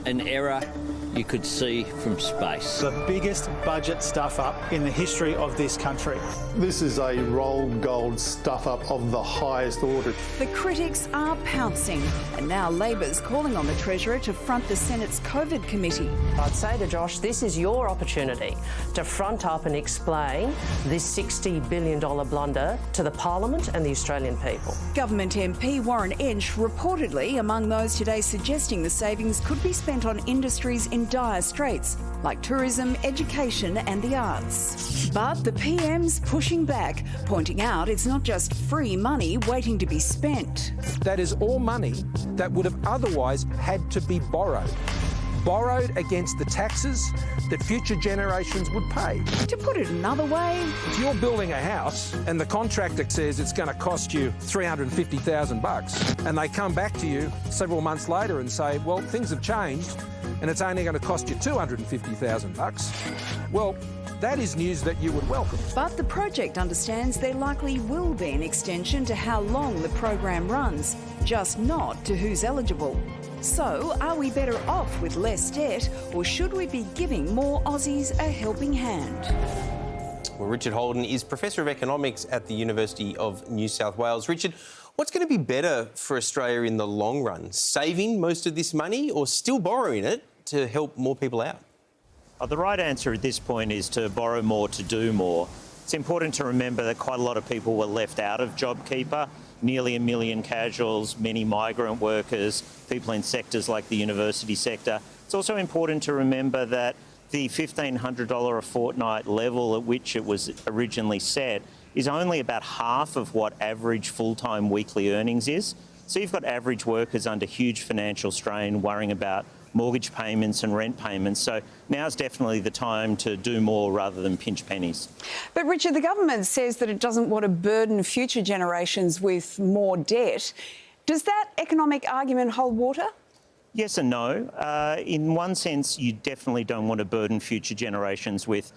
an error you could see from space. The biggest budget stuff-up in the history of this country. This is a rolled gold stuff-up of the highest order. The critics are pouncing, and now Labor's calling on the Treasurer to front the Senate's COVID committee. I'd say to Josh, this is your opportunity to front up and explain this $60 billion blunder to the Parliament and the Australian people. Government MP Warren Entsch reportedly among those today suggesting the savings could be spent on industries in dire straits, like tourism, education and the arts. But the PM's pushing back, pointing out it's not just free money waiting to be spent. That is all money that would have otherwise had to be borrowed against the taxes that future generations would pay. To put it another way, if you're building a house and the contractor says it's going to cost you $350,000 and they come back to you several months later and say, well, things have changed and it's only going to cost you $250,000, well, that is news that you would welcome. But the project understands there likely will be an extension to how long the program runs, just not to who's eligible. So, are we better off with less debt, or should we be giving more Aussies a helping hand? Well, Richard Holden is Professor of Economics at the University of New South Wales. Richard, what's going to be better for Australia in the long run? Saving most of this money or still borrowing it to help more people out? The right answer at this point is to borrow more to do more. It's important to remember that quite a lot of people were left out of Jobkeeper. Nearly 1 million casuals, many migrant workers, people in sectors like the university sector. It's also important to remember that the $1,500 a fortnight level at which it was originally set is only about half of what average full-time weekly earnings is. So you've got average workers under huge financial strain worrying about mortgage payments and rent payments. So now's definitely the time to do more rather than pinch pennies. But Richard, the government says that it doesn't want to burden future generations with more debt. Does that economic argument hold water? Yes and no. In one sense, you definitely don't want to burden future generations with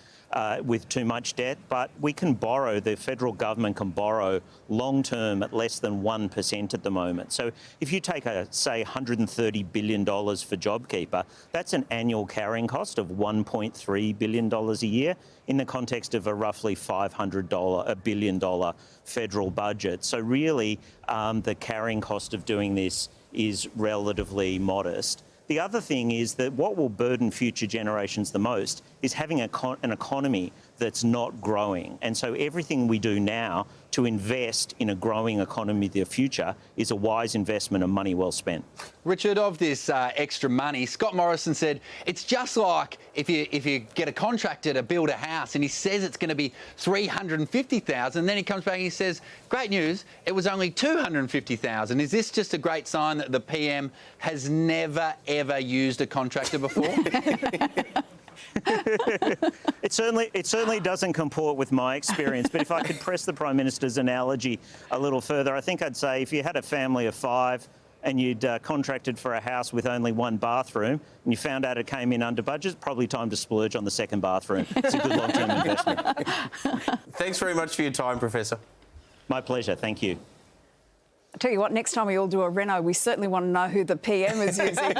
too much debt, but we can borrow, the federal government can borrow long-term at less than 1% at the moment. So if you take, say, $130 billion for Jobkeeper, that's an annual carrying cost of $1.3 billion a year in the context of a roughly $500 billion federal budget. So really, the carrying cost of doing this is relatively modest. The other thing is that what will burden future generations the most is having an economy that's not growing. And so everything we do now to invest in a growing economy of the future is a wise investment and money well spent. Richard, of this extra money, Scott Morrison said it's just like if you get a contractor to build a house and he says it's going to be $350,000, then he comes back and he says, great news, it was only $250,000. Is this just a great sign that the PM has never, ever used a contractor before? It certainly doesn't comport with my experience, but if I could press the Prime Minister's analogy a little further, I think I'd say if you had a family of 5 and you'd contracted for a house with only 1 bathroom and you found out it came in under budget, it's probably time to splurge on the 2nd bathroom. It's a good long-term investment. Thanks very much for your time, Professor. My pleasure. Thank you. I tell you what, next time we all do a reno, we certainly want to know who the PM is using.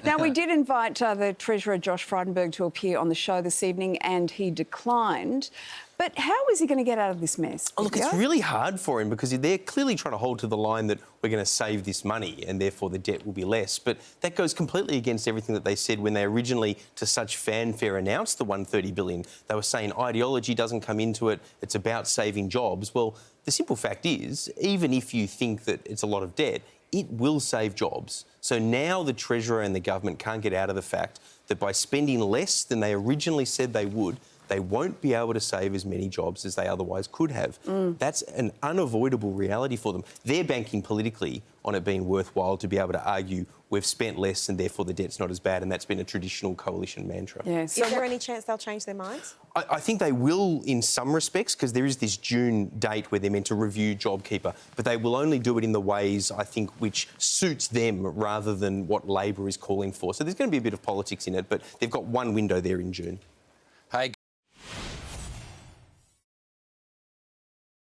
Now, we did invite the Treasurer, Josh Frydenberg, to appear on the show this evening, and he declined. But how is he going to get out of this mess? Oh, look, it's really hard for him because they're clearly trying to hold to the line that we're going to save this money and therefore the debt will be less. But that goes completely against everything that they said when they originally, to such fanfare, announced the $130 billion. They were saying ideology doesn't come into it, it's about saving jobs. Well, the simple fact is, even if you think that it's a lot of debt, it will save jobs. So now the Treasurer and the government can't get out of the fact that by spending less than they originally said they would, they won't be able to save as many jobs as they otherwise could have. That's an unavoidable reality for them. They're banking politically on it being worthwhile to be able to argue we've spent less and therefore the debt's not as bad, and that's been a traditional coalition mantra. Yeah, so is there any chance they'll change their minds? I think they will in some respects, because there is this June date where they're meant to review Jobkeeper, but they will only do it in the ways, I think, which suits them rather than what Labor is calling for. So there's going to be a bit of politics in it, but they've got one window there in June.